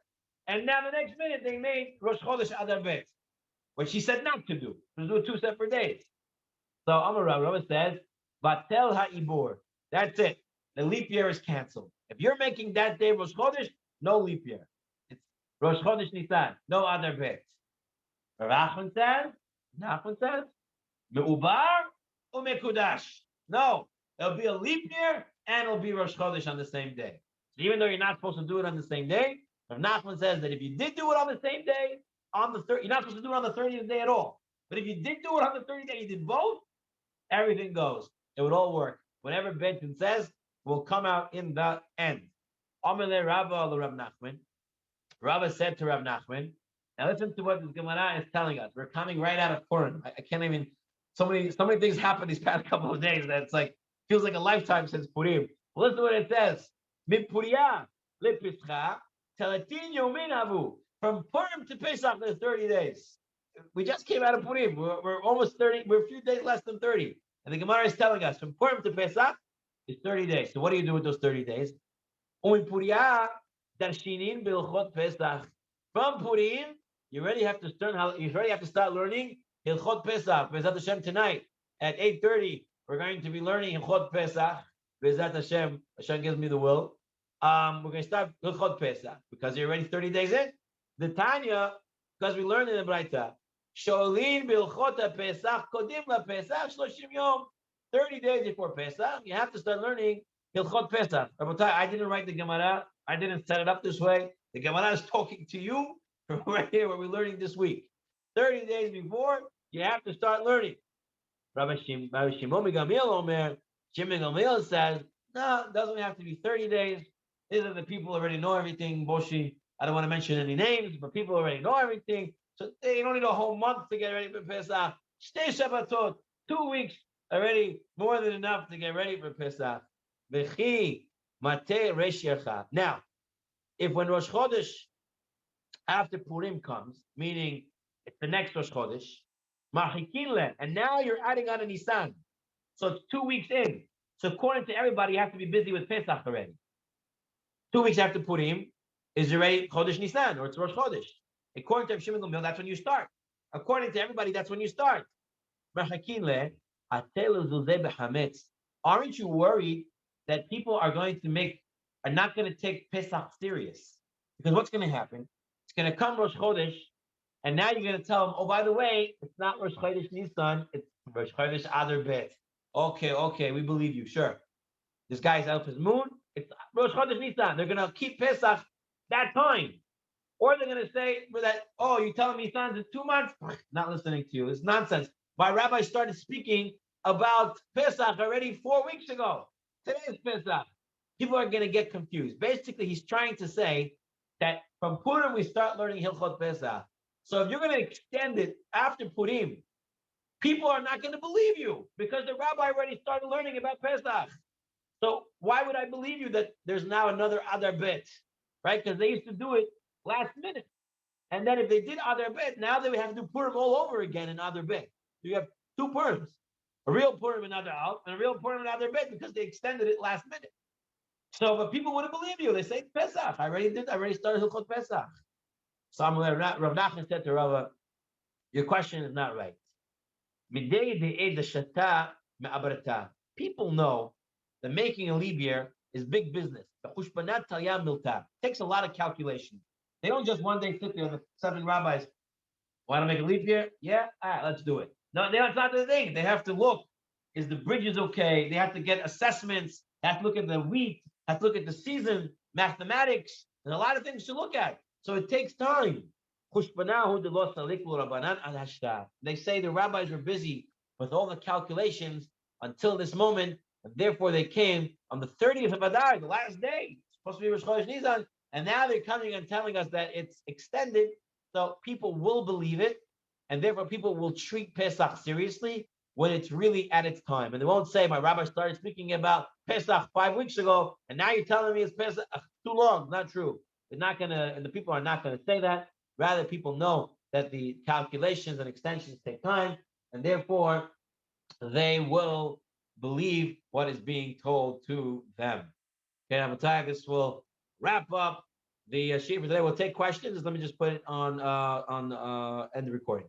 Speaker 1: and now the next minute they made Rosh Chodesh Adar Bet, which he said not to do. To do 2 separate days. So Amar Rava says, Vatel ha'ibur. That's it. The leap year is canceled. If you're making that day Rosh Chodesh, no leap year. It's Rosh Chodesh Nisan, no other bet. Nachman says, Me'ubar u'mekudash. No, it'll be a leap year and it'll be Rosh Chodesh on the same day. So even though you're not supposed to do it on the same day, Rav Nachman says that if you did do it on the same day, on the third, you're not supposed to do it on the 30th day at all. But if you did do it on the 30th day, you did both, everything goes. It would all work. Whatever Benton says will come out in the end. Amale Rabba Rav Nachman. Rabba said to Rav Nachman, now listen to what this Gemara is telling us. We're coming right out of Purim. I can't even, so many things happened these past couple of days that it's like, feels like a lifetime since Purim. Well, listen to what it says. Mipuriya lepischa teletin yomin avu. From Purim to Pesach, there's 30 days. We just came out of Purim. We're almost 30. We're a few days less than 30. And the Gemara is telling us from Purim to Pesach is 30 days. So what do you do with those 30 days? Umipuriya darshinin bilchot Pesach. From Purim, you already have to start learning Hilchot Pesach. Bezat Hashem tonight at 8:30. We're going to be learning Hilchot Pesach. Bezat Hashem. Hashem gives me the will. We're going to start Hilchot Pesach because you're already 30 days in. The Tanya, because we learned in the Braita, Sholin Bilchot Pesach Kodim La Pesach Shloshim Yom. 30 days before Pesach, you have to start learning Hilchot Pesach. Rabotai, I didn't write the Gemara. I didn't set it up this way. The Gemara is talking to you right here, what we're learning this week. 30 days before, you have to start learning. Rabbi Shimon Gamliel Omer, Shimon Gamliel says, no, it doesn't have to be 30 days. These are the people already know everything. Boshi, I don't want to mention any names, but people already know everything. So you don't need a whole month to get ready for Pesach. Stay Shabbatot, 2 weeks already, more than enough to get ready for Pesach. V'chi matei resh yercha. Now, if when Rosh Chodesh after Purim comes, meaning it's the next Rosh Chodesh, Machikin, and now you're adding on a Nisan. So it's 2 weeks in. So according to everybody, you have to be busy with Pesach already. 2 weeks after Purim is already Chodesh Nisan, or it's Rosh Chodesh. According to Shimon Gamliel, that's when you start. According to everybody, that's when you start. Aren't you worried that people are not going to take Pesach serious? Because what's going to happen? It's going to come Rosh Chodesh, and now you're going to tell them, oh, by the way, it's not Rosh Chodesh Nisan, it's Rosh Chodesh Adar Bet. Okay, we believe you, sure. This guy's out of his moon, it's Rosh Chodesh Nisan. They're going to keep Pesach that time. Or they're going to say that, oh, you telling me Nisan's in 2 months? Not listening to you. It's nonsense. My rabbi started speaking about Pesach already 4 weeks ago. Today is Pesach. People are going to get confused. Basically, he's trying to say that from Purim, we start learning Hilchot Pesach. So if you're going to extend it after Purim, people are not going to believe you because the rabbi already started learning about Pesach. So why would I believe you that there's now another Adar Bet, right? Because they used to do it last minute. And then if they did Adar Bet, now they would have to do Purim all over again in Adar Bet. You have 2 Purims, a real Purim in Adar Al and a real Purim in Adar Bet because they extended it last minute. So, but people wouldn't believe you. They say Pesach. I already started Hilchot Pesach. So Rav Nachman said to Rava, your question is not right. People know that making a leap year is big business. It takes a lot of calculation. They don't just one day sit there with 7 rabbis. Want to make a leap year? Yeah, all right, let's do it. No, that's not the thing. They have to look. Is the bridges okay? They have to get assessments. They have to look at the wheat. Have to look at the season, mathematics. There's a lot of things to look at. So it takes time. They say the rabbis were busy with all the calculations until this moment, and therefore they came on the 30th of Adar, the last day. It's supposed to be Rosh Chodesh Nisan, and now they're coming and telling us that it's extended, so people will believe it, and therefore people will treat Pesach seriously when it's really at its time. And they won't say, my rabbi started speaking about Pesach 5 weeks ago, and now you're telling me it's Pesach too long. Not true. They're not gonna, and the people are not gonna say that. Rather, people know that the calculations and extensions take time, and therefore they will believe what is being told to them. Okay, Rabotai, this will wrap up the sheet for today. We'll take questions. Let me just put it on end the recording.